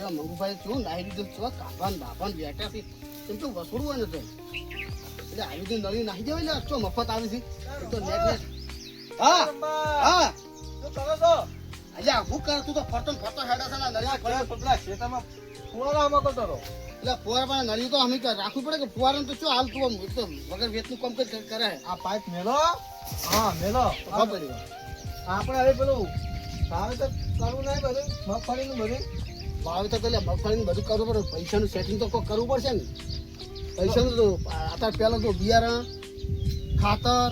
પેલા મંગુભાઈ શું નાહી દીધું છો કાભાન બાભાન બેઠા છે એમ તો વસોડવું હોય ને તો એટલે આવી રીતે નળી નાખી દેવાય ને ચો મફત આવી છે એ તો નેટ નેટ હા હા શું કરો છો? અલ્યા હું કર તું તો ફરતો હેડા છે નળી પેલા પેલા ખેતરમાં ફુવારા મૂકો તો એટલે ફુવારા પણ નળી તો અમે રાખવું પડે કે ફુવારા તો શું હાલ તું તો વગર વેતનું કામ કરે આ પાઇપ મેલો. હા મેલો. ખબર આપણે હવે પેલું વાવેતર કરવું નહીં બધું મગફળીનું બધું. વાવેતર પેલા મગફળીનું બધું કરવું પડે પૈસાનું સેટિંગ તો કોઈ કરવું પડશે ને પૈસાનું તો અત્યારે પહેલાં તો બિયારણ ખાતર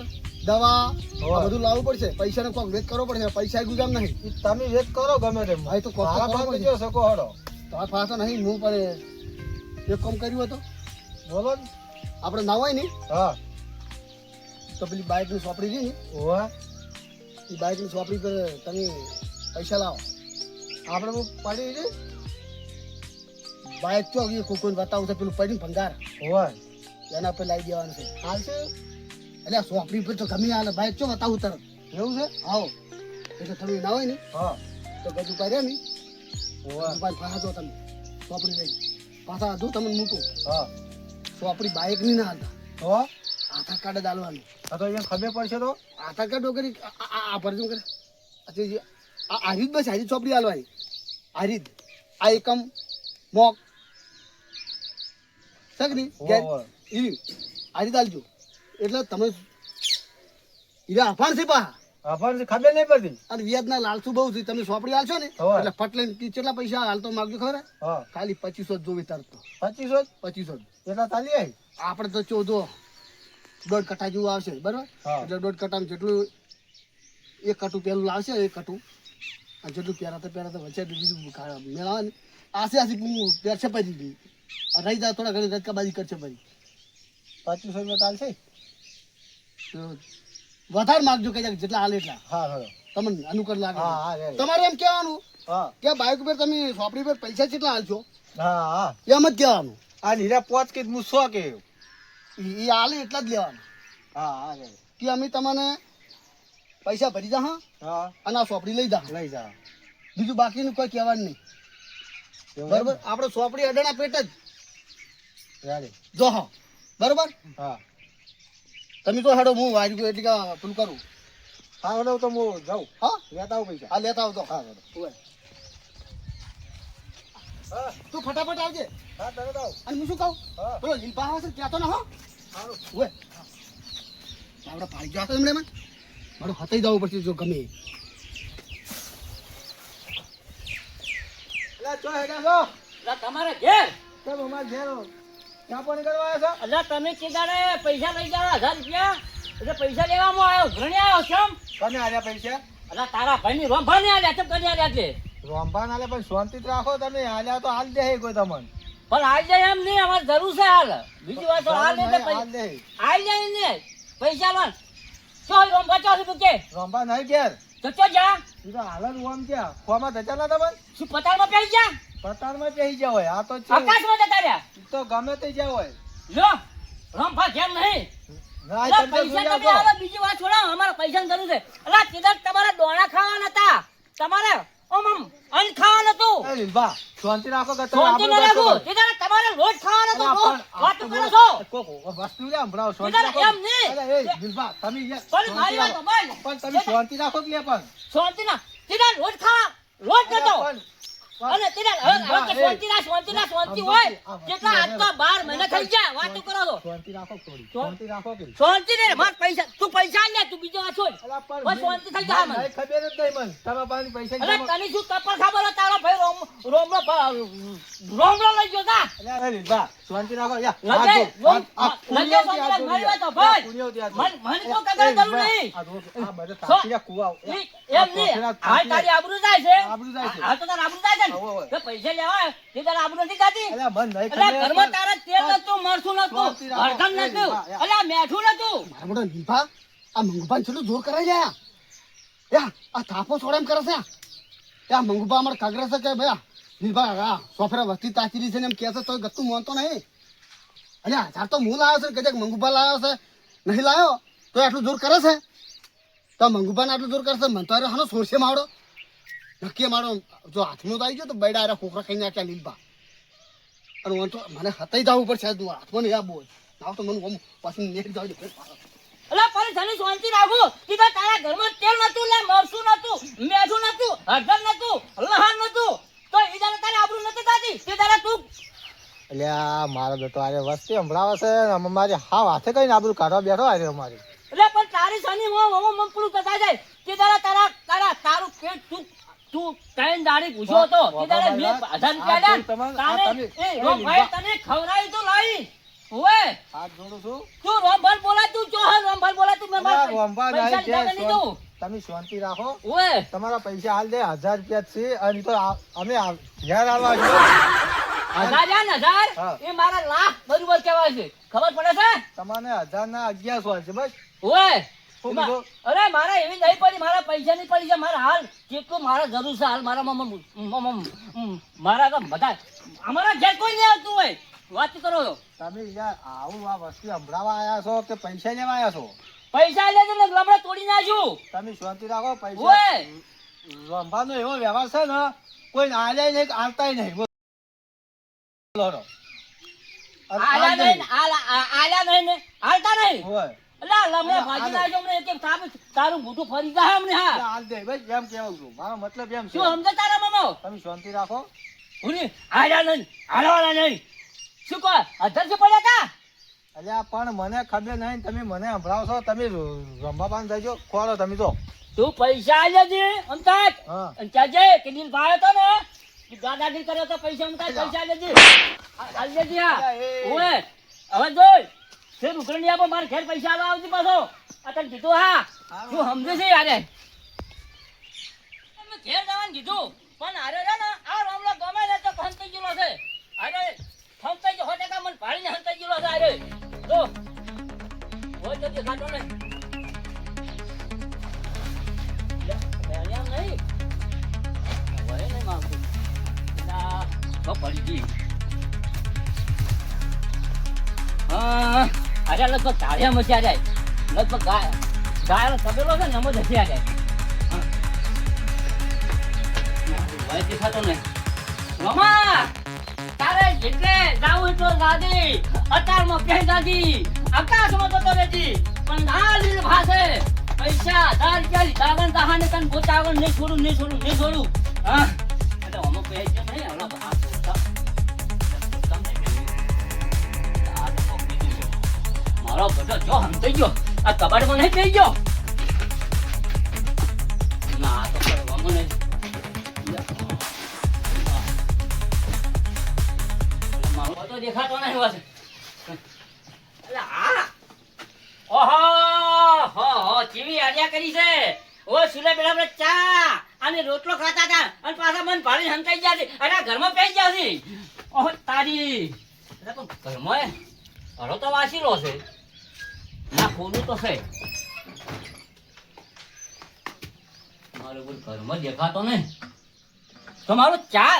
દવા આ બધું લાવવું પડશે પૈસાનો કોઈક વેત કરવો પડશે પૈસા ગુજામ નહીં તમે વેત કરો ગમે તેમ. ભાઈ તો કોક મારા પાસે જો શકો હડો. તમારા પાસે નહીં હું પણ એક કામ કર્યું હતું બોલો ને. આપણે ના હોય ને હા તો પેલી બાઇકની સોપડી રહી ને ઓવા એ બાઇકની સોપડી પર તમે પૈસા લાવો આપણે બહુ પડી છે. બાઇક ચો કોઈને બતાવું છે પેલું પડીને ભંગાર ઓવા એના પર લાવી દેવાનું છે હાલશે એટલે સોપડી પર તો ગમે હાલે બાઇક ચો બતાવું તરત એવું છે. આવો એટલે તમે ના હોય ને હા તો ગજુ પાડ્યા ને ઓવા પાછા જો તમે સોપડી લઈ પાછા હજુ તમને મૂકું હા સોપડી બાઇક ની ના હાલતા તો આધાર કાર્ડ જ હાલવાનું આ તો અહીંયા ખબર પડશે તો. આધાર કાર્ડ વગર આ ભરજું કરે આ રીત બસ આ રીત ચોપડી હાલવાની આ રીત આ એકમ મોક સગની ઓવા આ રીત હાલજો એટલે તમે હીરા અફાણ છે પા આપણને ખબર નહીં પડતી. અને વ્યાજના લાલચું બહુ છે તમે સોપડી હાલશો ને હવે. એટલે ફટ લઈને કેટલા પૈસા હાલતો માગજો ખબર હા ખાલી 2500 જોવી તરત તો 2500 એટલા ચાલી આવી. આપણે તો 14 દોઢ કટા જેવું આવશે બરાબર હા. એટલે દોઢ કટામાં જેટલું એક કટું પેલું લાવશે એક કટું અને જેટલું પહેરાતા વચ્ચે બીજું મેળાવે ને આસે પહેરશે પછી રહી જાય થોડા ઘણી રજકાબાજી કરશે પછી 2500 ચાલશે. તો વધારે માગજો કે જેટલા હાલે એટલા હા હા તમને અનુકૂળ લાગે હા હા રેડી. તમારે એમ કહેવાનું હા કે બાઇક ઉપર તમે સોપડી પર પૈસા કેટલા હાલશો હા હા એમ જ કહેવાનું આ નીરા પોચ કે હું 100 કે. એ હાલે એટલા જ લેવાનું હા હા રેડી. કે અમે તમને પૈસા ભરી જા હા હા અને આ સોપડી લઈ જા લઈ જા. બીજું બાકીનું કોઈ કહેવાનું નહીં બરોબર આપણે સોપડી અડાણા પેટ જ રેડી. જો હા બરોબર હા તમે તો હેડો હું વારી ગયો એટલે કે પેલું કરું હા હવે તો હું જાઉં. હા લેતા આવું પૈસા. આ લેતા આવતો હા બરાબર. ઓય. હા તું ફટાફટ આવજે હા તરત આવું. અને હું શું કહું હા પેલો લીલપા આવે છે કહેતો ને હો સારું. ઓય આપણે પાડી જવા તો એમણે મને મારું હતાઈ જવું પડશે જો ગમે એ. એટલે ચો હેડા છો. તમારે ઘેર કેમ અમાર ઘેર ચા પાણી કરવા આવ્યા છો? એટલે તમે કીધાને પૈસા લઈ જાઓ 1000 રૂપિયા એટલે પૈસા લેવામાં આવ્યો ઘણી આવ્યો કેમ કને આલ્યા પૈસા? એટલે તારા ભાઈની રોંભા ને આલ્યા ચમ કરી આલ્યા છે રોંભા નાલે પણ શાંતિ જ રાખો તમે. આલ્યા તો હાલ દે કોઈ તમને. પણ આવી જાય એમ નહીં અમારે જરૂર છે હાલ બીજી વાત તો હાલ નહીં તો હાલ દે. આવી જાય ને પૈસા લોન ચોય રોંભા ચોથી મૂકે રોંભા નહીં ઘેર. તો ચો જા ઈ તો હાલ જ ઓમ ક્યાં ખોમાં ધચા ના તમે શું પતાળમાં પહેરી જા પતાળમાં પહેરી ગયા હોય. આ તો છે આકાશમાં જતા રહ્યા ઈ તો ગમે તે જ્યાં હોય. લો રોંભા કેમ નહીં ના અલા, તમે પૈસા જોઈ તમે આપો. હાલો, બીજી વાત છોડો અમારે પૈસાની જરૂર છે અલા કીધા તમારે દોણા ખાવાના હતા તમારે ઓમ અન્ન ખાવાનું હતું એ લીલબા, શાંતિ રાખો કે તમે શાંતિ ન આપણું રાખો રાખો. કીધા તમારે રોજ ખાવાનો હતો અલા, રોજ પણ વાત આ કરો તો છો કોક વસ્તુ લે હંભળાવો, શાંતિ કીધા રાખો. એમ નહીં. અલા, એ લીલબા, તમે યાર પણ શાંતિ મારી વાત રાખો. સંભાળ. પણ તમે શાંતિ રાખો કે લે પણ. શાંતિ ના કીધા રોજ ખા રોજ કરતો અલા, પણ અને કીધા હવે કે શાંતિ ના શાંતિ હોય કેટલા આજ તો 12 મહિના થઈ ગયા વાતો કરો છો શાંતિ રાખો થોડી. શાંતિ રાખો કે. શાંતિ ને માર પૈસા તું પૈસા લે તું બીજો વાત છોડ અલા, પણ બસ શાંતિ થઈ જા મને. મને ખબર જ નહીં મને. તમારા પાસે પૈસા અરે જમા- તને શું કપડ ખબર હોય તારો ભાઈ રોમલો લઈ ગયો તા અલા, અરે લીલબા, શાંતિ રાખો. યા, લગે આ જો, આ લગે કુણિયાથી આ મારી જોડી વાત તો આ ભાઈ કુણિયાથી આ જોડી. મને તો કદર જરૂર નહીં આ જો, આ બધા તાંતીયા કુવા. એમ નહીં હાલ તારી આબરૂ જાય છે આબરૂ જાય છે. હાલ તો તારી આબરૂ જાય છે હોવે, હોવે. ને તો પૈસા લેવા તે તારી આબરૂ નથી જાતી અલા, મન નહીં એટલે ખબર. ઘરમાં તારા તેલ નતું મરચું નતું શાંતિ રાખો. હળદર નતું યા. એટલે મેઠું નતું મારા મોટા લીલપા આ મંગુભાઈ છેલ્લું જોર કરાઈ જાય યા આ થાપો છોડે એમ કરે છે યા મંગુભા અમારે કાગરે છે કે ભાઈ લીલપા આ સોફરા વસ્તી તાચીરી છે ને એમ કહે છે તો ગતું માનતો નહીં અલ્યા તાર તો હું લાવ્યો છે કે જે મંગુભા લાવ્યો છે નહીં લાવ્યો તો આટલું જોર કરે છે તો મંગુભાને આટલું જોર કરે છે મને તો હાનો સોરસે માવડો નક્કી મારો જો હાથમાં તો આવી ગયો તો બેડા આરા ખોખરા ખાઈ નાખ્યા લીલબા. અને હું તો મને હતાઈ જવું પડશે તું હાથમાં નહીં આ બોલ ના તો મને પાછું નેટ જાવ દે. અલા પણ તને શાંતિ રાખો કીધા તારા ઘરમાં તેલ નતું લે મરસું નતું મેઠું નતું હળદર નતું લહાણ નતું તો ઈ દાડે તારે આબરૂ નતી થતી તે દાડે તું એટલે આ મારો બેટો આજે વસ્તી સંભળાવે છે ને અમારી હાવ હાથે કઈ આબરૂ કાઢવા બેઠો આજે અમારી. એટલે પણ તારી સાની મમ પૂરું થતા જાય તે દાડે તારું પેટ તું કઈ દાડી પૂછ્યો હતો તે દાડે મે 1000 રૂપિયા તાને એ ભાઈ તને ખવરાઈ તો લાઈ ઓએ હાથ જોડું છું. તું રોમભલ બોલા તું જો હા રોમભલ બોલા તું મે અલા, રોમભા પૈસા નહીં, લીધા નહીં તું તમે શાંતિ રાખો. ઓએ તમારા પૈસા હાલ દે 1000 રૂપિયા જ છે અને ઈ તો અમે ઘેર આવવા છીએ. 1000 હા. એ મારા લાખ બરોબર કહેવાય છે ખબર પડે છે તમને 1000 ના 1100 છે બસ. ઓએ શું એમાં- કીધું? અરે મારા એવી નહીં પડી મારા પૈસા નહીં પડી છે મારા હાલ કેટલું મારા જરૂર છે હાલ મારા મારા તો બધા અમારા ઘેર કોઈ નહીં આવતું હોય વાત કરો છો તમે યાર આવું આ વસ્તી સંભળાવા આવ્યા છો કે પૈસા લેવા આવ્યા છો? પૈસા લેજો ને લમડે તોડી નાખ્યું તમે શાંતિ રાખો. પૈસા ઓએ રંભાનો એવો વ્યવહાર છે ને કોઈ આલે નહીં આવતાય નહીં. બોલો. અને આલ્યા આલ નહીં નહીં. આલ્યા નહીં ને હાલતા નહીં હોય. અલા લમડે અલા, ભાજી આલે. નાખ્યો અમને એક એક થાપ તારું મોઢું ફરી જાય અમને એટલે હા આલ દે ભાઈ એમ કેવું છું. મારો મતલબ એમ છે. શું સમજે તારા મમો તમે શાંતિ રાખો. ઉની આલ્યા નહીં હાલવાના નહીં શું કહો 1000 પડ્યા કા અલ્યા પણ મને ખબર નહીં તમે મને સંભળાવો છો. તમે રંભા પાન જજો ખોરો તમે તો. તું પૈસા આલ્યા છે અમતાજ હા. અને ચાજે કે દિલ ભાયો તો ને કે દાદાગીરી કર્યો તો પૈસા અમતાજ પૈસા આલ્યા છે આલ્યા છે અલ્યા, એ. ઓએ હવે જોઈ તે ઉઘરણી આપો મારે ઘેર પૈસા આલવા આવતી પાછો આ તને કીધું હા હા. શું સમજે છે યારે તમે ઘેર જવાનું કીધું પણ હારે છે ને આ રામલો ગમે ને તો હંતાઈ ગયેલો છે હારે હંતાઈ ગયો હોતે કા મને ભાળીને હંતાઈ ગયેલો છે હારે જો હોય તો દેખાતો નહીં નહીં હોય નહીં માંગતું ના તો પડી ગઈ હા અરે લગભગ ગાળિયા મચ્યા જાય લગભગ ગાયનો તબેલો છે ને એમ જ હસ્યા જાય ભાઈ દેખાતો નહીં રમા તારે જેટલે જાવું એટલો દાદી અતારમાં પહે દાદી આકાશમાં જતો રહેતી પણ ના લીલ ભાષે પૈસા 1000 રૂપિયા લીધા વગર દહાને તને ગોતા વગર નહીં છોડું હા એટલે અમુક પહે છે નહીં હમણાં બધા મારો બધો જો હંતાઈ ગયો આ કબાટમાં નહીં થઈ ગયો ના આ તો કરવાનું નહીં મારો બધો દેખાતો નહીં વાસે એટલે આ ઓહો હો હો ચીવી આડિયા કરી છે ઓ સુલે બેડા આપણે ચા અને રોટલો ખાતા હતા અને પાછા મન ભાળી હંતાઈ ગયા છે અને આ ઘરમાં પેઈ ગયા છે ઓહો તારી એટલે પણ ઘરમાં હરો તો વાસીલો છે ના ખોલું તો છે મારું કોઈ ઘરમાં દેખાતો નહીં તમારો ચા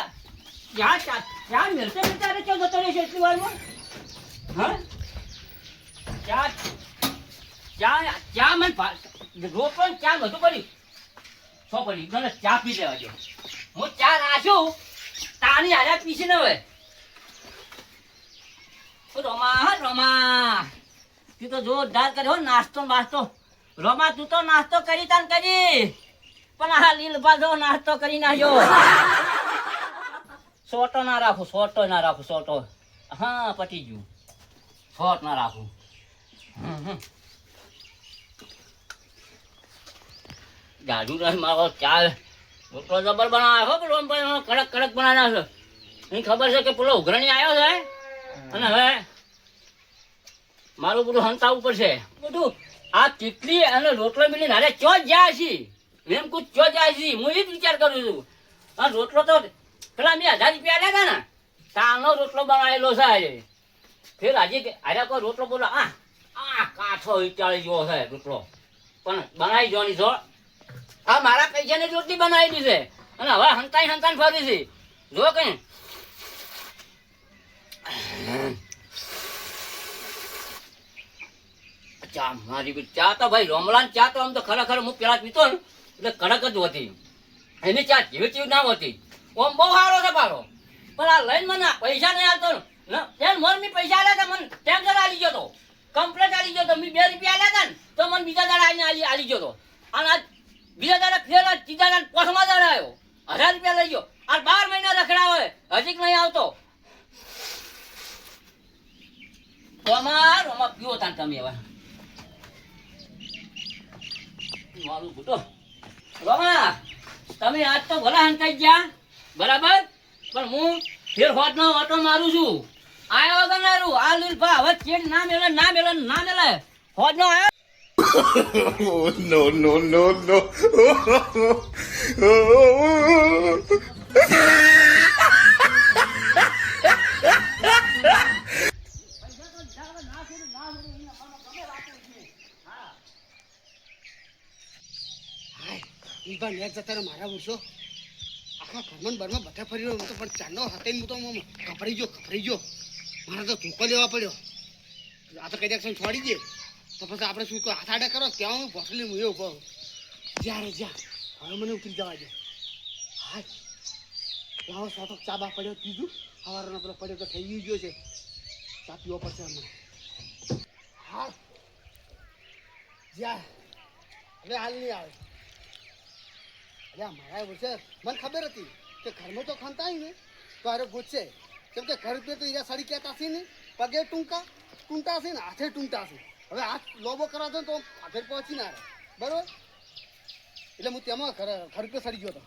મેળતે મેળતે ક્યાં જતો રહેશે એટલી વારમાં હા ચા મને રોટલો ને ચા બધું પડી સો પડી મને ચા પી લેવા જો હું ચા રાખ્યું તાની હારે પીસી ને હવે રોમા તું તો જોરદાર કર્યો નાસ્તો રોમા તું તો નાસ્તો કરી તાન કરી પણ આ લીલ બાજો નાસ્તો કરી નાખ્યો સોટો ના રાખું સોટો હા પટી ગયું શોટ ના રાખું જાજુ રહી મારો ચાલ રોટલો જબર બનાવ્યો હો પેલો કડક બનાવ્યા છે એની ખબર છે કે પેલો ઉઘરણી આવ્યો છે અને હવે મારું બધું હંતાવું પડશે બધું આ કેટલી અને રોટલો મિલી હારે ચો જાય છે એમ કુછ ચો જાય છે હું એ જ વિચાર કરું છું આ રોટલો તો પેલા મેં 1000 રૂપિયા આલ્યા હતા ને તાનો રોટલો બનાવેલો છે આજે ફેર આજે હારે કોઈ રોટલો બોલો આ કાઠો વિચારી જેવો છે રોટલો પણ બનાવી જોની જો આ મારા પૈસાની રોટલી બનાવી દીધી અને હવે હંતાઈ ફરી છે જો કઈ ચા મારી ચા તો ભાઈ રોમલાન ચા તો આમ તો ખરેખર હું પેલા પીતો ને એટલે કડક જ હતી એની ચા જીવ ચીવ ના હોતી ઓમ બહુ સારો છે પાછો પણ આ લઈને મને પૈસા નહીં આવતો ને તેમ મન મી પૈસા આલ્યા હતા મને તેમ જરા આલી ગયો તો કમ્પ્લેટ આલી ગયો તો મી 2 રૂપિયા આલ્યા હતા ને તો મને બીજા દાડા આવીને આલી ગયો તો અને આ બીજા દાડા ફેર ત્રીજા દાડા પોસમાં દાડા આવ્યો 1000 રૂપિયા લઈ ગયો આ 12 મહિના રખડા હોય હજી નહીં આવતો અમાર પીવો તાન તમે હવે મારું બુટો રોમા તમે આજ તો ભલા હંતાઈ ગયા બરાબર પણ હું ફેર હોત નો ઓટો મારું છું આયો વગર ના રૂ આ લીલભા હવે ચેડ ના મેલે હોત નો આયો Oh, no, no, no, no. ઈબા નેક જતા મારા વર્ષો આખા ઘરમાં બરમાં બધા ફરી રહ્યો તો પણ ચાંદો હાથે હું તો ખપરી ગયો મારે તો ધોકો લેવા પડ્યો આ તો કઈ એક્શન છોડી દે તો પછી આપણે શું હાથ આડા કરો ત્યાં હું ભોસલી હું ઉભો જ્યારે હવે મને ઉતરી જવા દે હા લાવો સોટો ચા બા પડ્યો કીધું સવારનો પેલો પડ્યો તો થઈ ગયો છે ચા પીવો પડશે અમને હા જ્યાં હવે હાલ નહીં આવે મારા વર્ષે મને ખબર હતી કે ઘરમાં તો ખનતા ને તો અરે પૂછશે કેમ કે ઘર પે તો હીરા સાડી કહેતા હશે ને પગે ટૂંટા હશે ને હાથે ટૂંટા હશે હવે હાથ લોબો કરવા દો તો આગળ પહોંચી ના રહે બરાબર એટલે હું તેમાં ઘર પે સડી ગયો હતો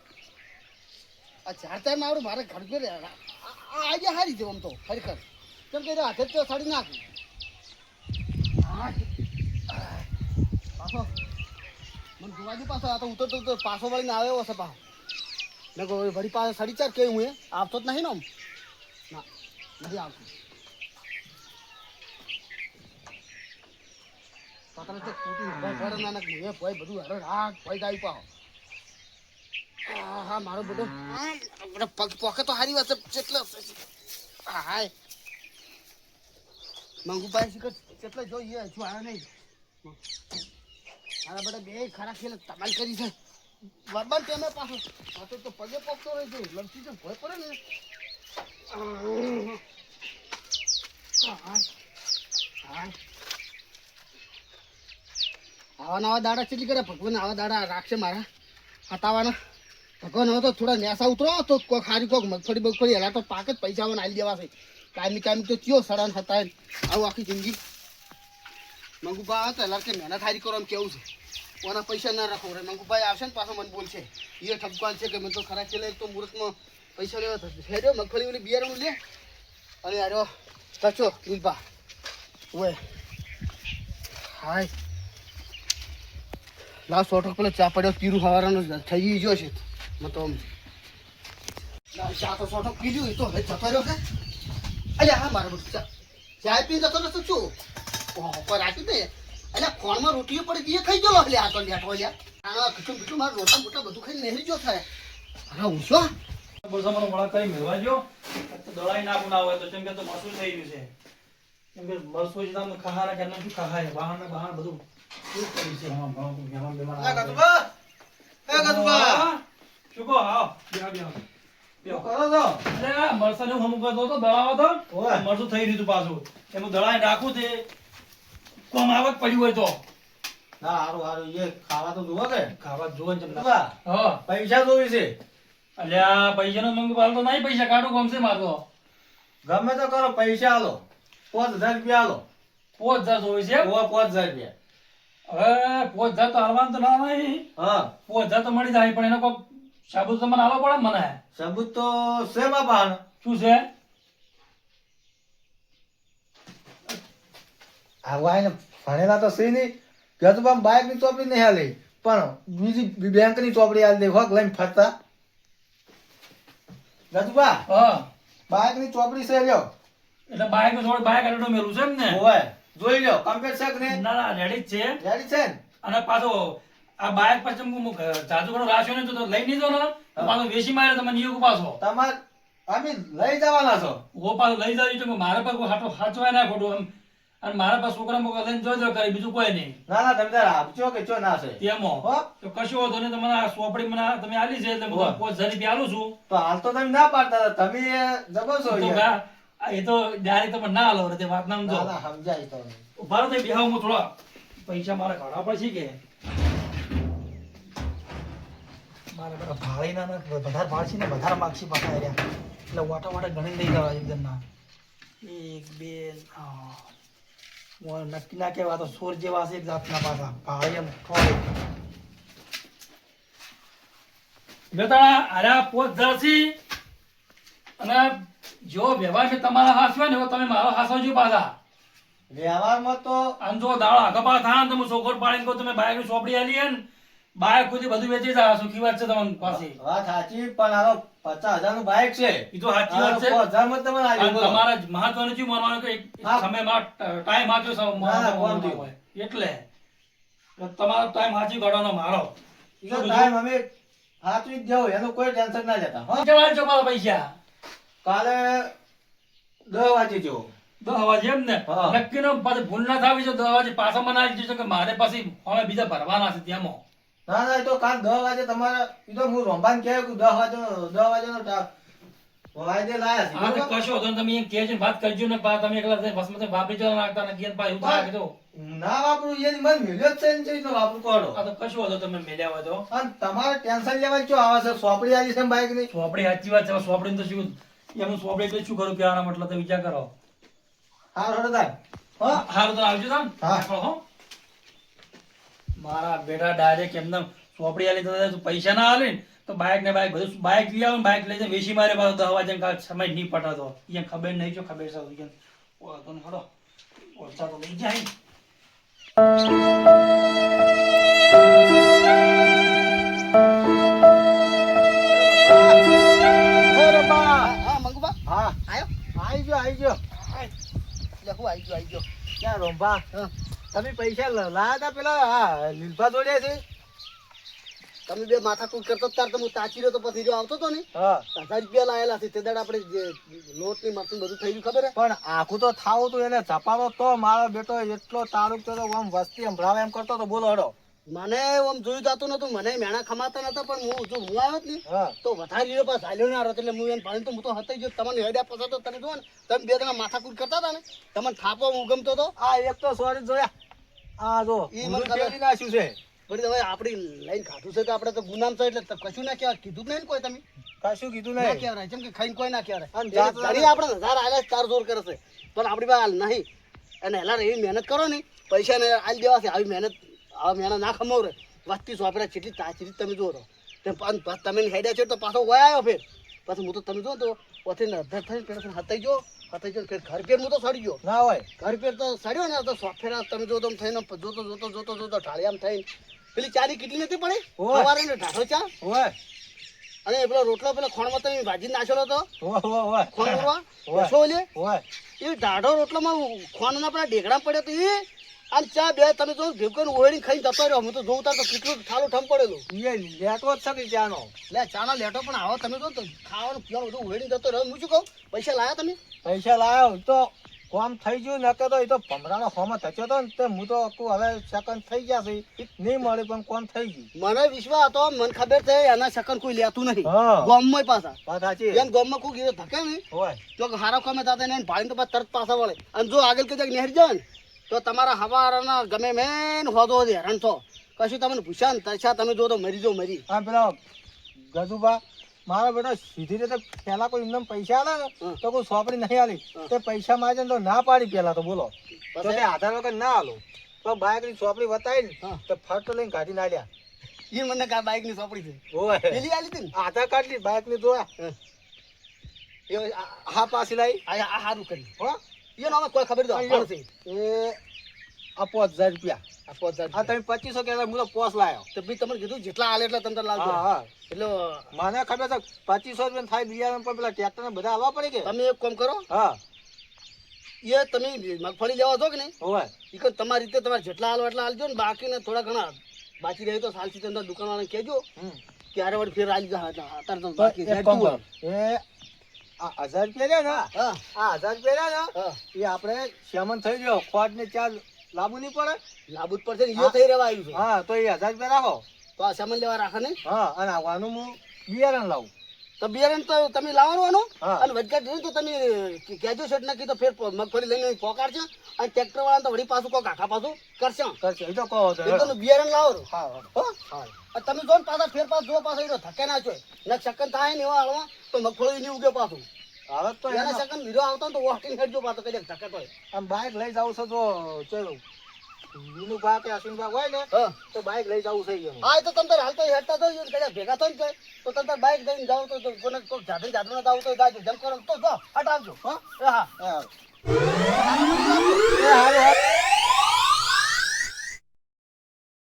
આ 4 ટાઈમ આવડું મારે ઘર પે આજે હારી જવું આમ તો ખરેખર કેમ કે હાથે તો સડી નાખું પાછો મને જોવાજી પાછો આ તો ઉતરતો પાછો વળીને આવ્યો હશે પાછો મેં કહું વળી પાછો સડી ચાર કેવું હું આવતો જ નહીં ને આમ ના નથી આવતું પતરા તો તૂટી ઘર નાનક હું એ ભાઈ બધું હરે રાગ ભાઈ ગાઈ પાહો હા મારો બધો પગ પોકે તો હારી વાત કેટલો હાય મંગુભાઈ શીખર કેટલો જોઈએ હજુ આવ્યો નહીં મારા બધા બે ખરા ખેલ તમાલ કરી છે બરબાદ તેમે પાછો તો પગે પોકતો રહે છે લડતી તો ભય પડે ને આવા નવા દાડા કેટલી કરે ભગવાન આવા દાડા રાખશે મારા હટાવાના ભગવાન હવે તો થોડા નેસા ઉતરો તો કોઈ ખારી કોક મગફળી એલા તો પાક જ પૈસા આવી દેવાશે કાયમી તો ચિયો સડાન હતા આવું આખી જિંદગી મંગુભાઈ તો એલા કે મહેનત હારી કરો એમ કેવું છે કોના પૈસા ના રાખો રે મંગુભાઈ આવશે ને પાછો મને બોલશે એ ઠપકાન છે કે મેં તો ખરા ખેલે તો મુહૂર્તમાં પૈસા લેવા થશે હેડ્યો મગફળી બિયારણ લે અને આર્યો કચો નીલપા ઓય હાય લાવ સોટો પેલો ચા પડ્યો પીરું હવારાનો થઈ ગયો છે મેં તો ચા તો સોટો પીર્યું એ તો હવે જતો રહ્યો છે અલ્યા હા મારા બધું ચા પી જતો નથી શું ઉપર રાખી દે એટલે ફોનમાં રોટલીઓ પડી એ ખાઈ ગયો લે આ તો લેટો લ્યા આનો કીચું બીટું મારું રોટા મોટા બધું ખાઈ નહેરી જો થાય અરે ઊંચો બોલસામાનો વડા કરી મેળવા જો તો દળાઈ ના બનાવે તો કેમ કે તો મસૂર થઈ ગયું છે કેમ કે મસૂર જ તમને ખાહાના કે નથી ખાહાય બહાર બધું શું કરી છે હા ભાવ ગેમાં બેમાં એ ગતુબા શું કહો આવ બેહો શું કરો છો અરે મરસાને હું હમું કરતો તો દળાવો તો ઓય મરસું થઈ રહ્યું પાછું એનું દળાઈ રાખું તે કોમ આવક પડ્યું હોય તો ના હારું એ ખાવા તો જુઓ કે ખાવા જોવે ને તમને ગતુબા હા પૈસા જોઈ છે અલ્યા પૈસાનો મંગ પાલ તો નહીં પૈસા કાઢું ગમશે મારતો ગમે તો કરો પૈસા આલો 5000 રૂપિયા આલો 5000 જોઈ છે 5000 રૂપિયા હવે 5000 તો હાલવાનું તો ના નહીં હા 5000 તો મળી જાય પણ એનો કોઈ સાબુત તો મને આલો પડે ને મને સબૂત તો છે બાપા શું છે આવા ને ભણેલા તો છે નહીં ગતુબા બાઇક ની ચોપડી નહીં હાલી પણ બીજી બેંક ની ચોપડી હાલ દે હોક લઈને ફરતા ગતુબા હા બાઇક ની ચોપડી છે લ્યો એટલે બાઈક નો થોડું બાઈક અડડો મેલું છે એમ ને ઓય જોઈ લ્યો કમ્પ્લીટ છે કે નહીં ના ના રેડી જ છે રેડી છે ને અને પાછો આ બાઈક પર ચમકું જાદુ ઘણો રાખ્યો ને તો લઈ નહીં દો ને તો પાછો વેચી મારે તો મને એવું પાછો તમાર અમે લઈ જવાના છો ઓ પાછો લઈ જાય તો મારે પર હાચવાય ના ખોટું અને મારા પાસે છોકરા મોકરા લઈને જોજો કરી બીજું કોઈ નહીં ના ના તમે તારે આપજો કે ચો ના છે તેમાં હો તો કશો વાંધો નહીં તમને આ સોપડી મને તમે આલી છે એટલે હું હો. 5000 રૂપિયા આલું છું તો હાલ તો તમે ના પાડતા હતા તમે જબો છો તો યાર. એ તો ડાયરેક્ટ તમે ના આલો તે વાત નામ જો ના ના સમજાય તો ઉભા રહો તો બેહો હું થોડા પૈસા મારે કાઢવા પડશે કે મારે બધા ભાળીના ને વધારે ભાળશે ને વધારે માગશે પાછા આવ્યા એટલે વાટા વાટા ગણી લઈ જવા એકદમ ના 1 2 નક્કી ના કહેવા તો સોર જેવા છે એક જાતના પાછા ભાળી એમ થોડે બેટાણા આરા પોત જર્સી અને જો વ્યવહાર છે તમારા હાથ હોય ને એવો તમે મારો હાસવજો પાછા વ્યવહારમાં તો આમ જો દાડા આગપા થાય ને તમે છોકરો પાડીને કહો તમે બાઈક ની ચોપડી આલી ને બાઈક સુધી બધું વેચી જાય સુખી વાત છે તમારી પાસે વાત સાચી પણ હાલો 50,000 નું બાઈક છે એ તો સાચી વાત છે 50,000 માં તમે અને આવી બોલો. તમારા મહત્વનું શું માનવાનું કે એક હા. સમયમાં ટાઈમ આપ્યો ના, ના, કોણ થયું? હોય એટલે તમારો ટાઈમ સાચી કાઢવાનો મારો ઈ તો ટાઈમ અમે સાચવી જ જાવ એનું કોઈ ટેન્શન ના લેતા હો જવા જો મારા પૈસા કાલે 10 વાગે જો 10 વાગે એમ ને હા. નક્કી નો પાછું ભૂલ ના થાવી જો 10 વાગે પાછા મને આવી જજો કે મારે પાછી હવે બીજા ભરવાના છે ત્યાંમાં ના ના એ તો કાલ 10 વાગે તમારે ઈ તો હું રોંબાન કહે કે 10 વાગેનો વાયદે લાયા છે હા તો બરોબર? કશો વાંધો નહીં. તમે એમ કહેજો ને વાત કરજો ને પા તમે એકલા થઈને ભસ્મ થઈને વાપરી જવા નાખતા ને ગેન પા એવું થાય કે તો ના વાપરું એની મન મિલ્યો જ છે ને ચેવી રીતના વાપરું કોડો આ તો કશો વાંધો તમે મેલ્યા હોય તો અને તમારે ટેન્શન લેવાની શું આવે છે સોપડી આવી છે બાઈક ની સોપડી સાચી વાત છે સોપડી તો શું એમ સોપડી એટલે શું કરું કહેવાના મતલબ તો વિચાર કરો હાર હડો તાર હો હારું તો આવજો તમે હા. હો મારા બેટા ડાયરેક્ટ એમને સોપડી આલી તો પૈસા ના આલે ને તો બાઈક ને બાઈક બધું બાઈક લઈ આવે ને બાઈક લઈ જાય વેચી મારે પાછો 10 વાગે કાલ સમય નહીં પટાતો એને ખબર નહીં જો ખબર છે કે તો ને હડો ઓછા તો લઈ જાય અરે બા હા મંગુબા હા આયો આવી ગયો લખું આવી ગયો ક્યાં રોંબા હા. તમે પૈસા લાયા હતા પેલા હા લીલપા જોડ્યા છે તમે બે માથાકૂટ કરતો તાર તો હું તાચી રહ્યો તો પછી જો આવતો તો ને હા 1000 રૂપિયા લાયેલા છે તે દાડે આપણે જે લોટ ની મરતું બધું થઈ ગયું ખબર હે પણ આખું તો થાવું તું એને ઝપાડો તો મારો બેટો એટલો તાળુક તો આમ વસ્તી સંભળાવે એમ કરતો તો બોલો હડો મને આમ જોયું જાતું નતું મને મેણા ખમાતા નતા પણ હું જો હું આવ્યો જ ને હા તો વધારે લીધો પાસ હાલ્યો ના રહ્યો એટલે હું એને પાણી તો હું તો હતાઈ ગયો તમને હેડ્યા પછી તો તમે જુઓ ને તમે બે જણા માથાકૂટ કરતા હતા ને તમને થાપો હું ગમતો હતો આ એક તો સોરી જોયા આ જો ઈ મને ઊંધું ખબર. ફેરવી નાખ્યું છે વળી હવે આપણી લઈને ખાધું છે તો આપણે તો ગુનામ છે એટલે કશું ના કહેવાય કીધું જ નહીં ને કોઈ તમે કશું કીધું ના નહીં કહેવાય જેમ કે ખાઈને કોઈ ના અને કહેવાય જાત ઘણી આપણે 1000 આલ્યા છે, તાર જોર કરે છે પણ આપણી પાસે હાલ નહીં અને હેલા એવી મહેનત કરો ને પૈસા ને આલી દેવા છે આવી મહેનત ના ખમાવ રે વસ્તી સોપડા કેટલી તાચરી તમે જો તો તમે હેડ્યા છો તો પાછો વયા આવ્યો ફેર પછી હું તો તમે જો તો પછી અધર થઈને પેલા હતાઈ જો ફેર ઘર પેર હું તો સડી ગયો ના હોય ઘર પેર તો સડ્યો ને તો સોફેરા તમે જો તો થઈને જોતો ઢાળિયામાં થઈને પેલી ચાની કેટલી નથી પડી ઓય. સવારે ને ઢાઢો ચા હોય અને પેલો રોટલો પેલા ખોણમાં તમે ભાજી નાખેલો હતો હોય ખોણ કરવા ઓય. બેસો લે હોય એ ઢાઢો રોટલોમાં ખોણના પેલા ઢેકડા પડ્યો તો એ અને ચા બે તમે જો ભેગો ઓળી ખાઈને જતો રહ્યો હું તો જોઉં તાર તો કેટલું ઠાલું ઠમ પડેલું એ લેતો જ શકે ચાનો લે ચાનો લેટો પણ આવો તમે જો તો ખાવાનું પીવાનું બધું ઓળી જતો રહ્યો હું શું કહું પૈસા લાયા તમે પૈસા લાયો તો કોમ થઈ ગયું નકે તો એ તો ભમરાનો હોમો થયો તો ને તે હું તો આખું હવે સેકન્ડ થઈ ગયા છે નહીં મળે પણ કોમ થઈ ગયું મને વિશ્વાસ હતો મને ખબર છે એના સેકન્ડ કોઈ લેતું નહીં હા. ગામમાં પાછા વાત સાચી એમ ગામમાં કોઈ ગીરો ધકે ને હોય તો હારો કામે થતા ને ભાઈને તો પાછા તરત પાછા વળે અને જો આગળ કદાચ નહેર જાય ને તો તમારા હવારના ગમે મેન હોદો હેરાન થો કશું તમને પૂછ્યા ને તરછા તમે જો તો મરી જો મરી આ પેલા ગજુબા મારો બેટો સીધી રીતે પેલા કોઈ એમને પૈસા આલે ને હા. તો કોઈ સોંપડી નહીં આલી હા. તે પૈસા માગે ને તો ના પાડી પેલા તો બોલો તો પછી? તે આધાર વગર ના આલો તો બાઇક ની સોંપડી બતાવી ને હા. તો ફટ લઈને કાઢી ના લ્યા એ મને કા બાઈક ની સોપડી છે હોય પેલી આલી હતી ને આધાર કાર્ડ ની બાઇક ની જોયા હા. એ હા પાછી લાવી આ સારું કર્યું હો એનો અમે કોઈ ખબર તો અయ్యో. છે એ આ 5000 રૂપિયા આ 5000 આ તમે 2500 કહેતા હું તો પોસ લાયો તો બી તમને કીધું જેટલા આલે એટલા તમે લાવજો હા હા એટલે મને ખબર છે 2500 રૂપિયા થાય બિયારણ પણ પેલા ટ્રેક્ટર ને બધા આલવા પડે કે તમે એક કામ કરો હા એ તમે મગફળી લેવા છો કે નહીં હોય ઈ કે તમારી રીતે તમારે જેટલા હાલો એટલા હાલજો ને બાકીને થોડા ઘણા બાકી રહે તો સાલસી તમને દુકાનવાળાને કહેજો હમ. ત્યારે વળી ફેર આલી જા અત્યારે તો તો બાકી એક રહેતું કામ કરો હોય. એ આ 1000 રૂપિયા રહ્યા ને હા આ 1000 રૂપિયા રહ્યા હા ને એ આપણે શ્યામન થઈ ગયો ખોટ ને ચાર લાંબુ નહીં પડે લાબુદ પર છે ને ઈયો થઈ રહેવા આવ્યું છે હા તો એ 1000 રૂપિયા રાખો તો આ સામાન લેવા રાખે ને હા અને આવવાનું હું બિયારણ લાવું તો બિયારણ તો તમે લાવવાનું હા. અને વચગાટ રહ્યું તો તમે કહેજો શેઠ નક્કી તો ફેર મગફળી લઈને પોકાડશે અને ટ્રેક્ટર વાળા તો વળી પાછું કોઈ કાકા પાછું કરશે કરશે એ તો કહો તો એ તો બિયારણ લાવો હા હો અને તમે જો ને પાછા ફેર પાછ જો પાછો એ ધકે ના છો ને શકન થાય ને એવા હાલમાં તો મગફળી નહીં ઉગે પાછું હવે તો એના એનો- શકન હીરો આવતો ને તો વોસ્ટિંગ હેડજો પાછો કઈ ધકે તો આમ બાઇક લઈ જાવ છો તો ચલો વિનુ ભા કે અશ્વિન ભા હોય ને હા તો બાઇક લઈ જવું છે એનું હા એ તો તમે તાર હાલ તો હેડતા તો કદાચ ભેગા થાય ને તો તમે તાર બાઇક લઈને જાઓ તો કોને કોઈ જાતે જાતે ના જાવ તો જાજો જેમ કરો તો જો હટાવજો હા હા એ હારું, હારું.